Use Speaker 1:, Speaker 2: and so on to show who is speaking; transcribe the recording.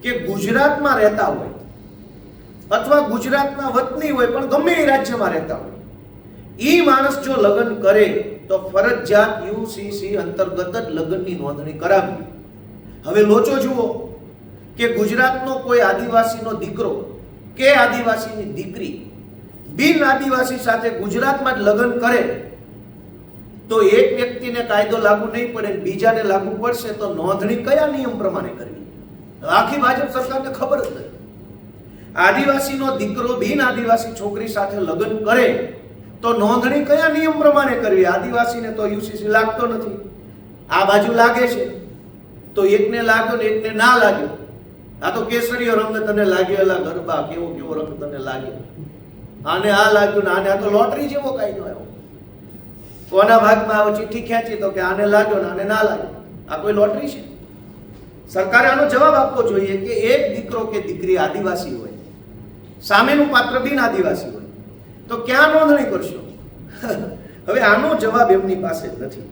Speaker 1: કે ગુજરાતમાં રહેતા હોય અથવા ગુજરાતના વતની હોય પણ ગમે એ રાજ્યમાં રહેતા હોય, ઈ માણસ જો લગ્ન કરે તો ફરજિયાત યુસીસી અંતર્ગત જ લગ્નની નોંધણી કરાવવી. હવે લોચો જુઓ કે ગુજરાતનો કોઈ આદિવાસીનો દીકરો કે આદિવાસીની દીકરી બિન આદિવાસી સાથે ગુજરાતમાં જ લગ્ન કરે તો એક વ્યક્તિને કાયદો લાગુ નહીં પડે, બીજાને લાગુ પડશે તો નોંધણી કયા નિયમ પ્રમાણે કરવી? આખી ભાજપ સરકારને ખબર જ નથી. આદિવાસીનો દીકરો બિન આદિવાસી છોકરી સાથે લગ્ન કરે તો નોંધણી કયા નિયમ પ્રમાણે કરવી? આદિવાસીને તો યુસીસી લાગતો નથી, આ બાજુ લાગે છે તો એકને લાગ્યો ને એકને ના લાગ્યો. આ તો કેસરીયો રંગ તને લાગ્યો, એલા ગરબા કેવો કેવો રંગ તને લાગ્યો, આને આ લાગ્યું ને આને. આ તો લોટરી જેવો કાયદો આવ્યો. કોના ભાગમાં આવો ચિઠ્ઠી ખેંચી તો કે આને લાગ્યો ને આને ના લાગ્યો. આ કોઈ લોટરી છે? સરકારે આનો જવાબ આપવો જોઈએ કે એક દીકરો કે દીકરી આદિવાસી હોય, સામેનું પાત્ર બિન આદિવાસી હોય તો ક્યાં નોંધણી કરશો? હવે આનો જવાબ એમની પાસે નથી.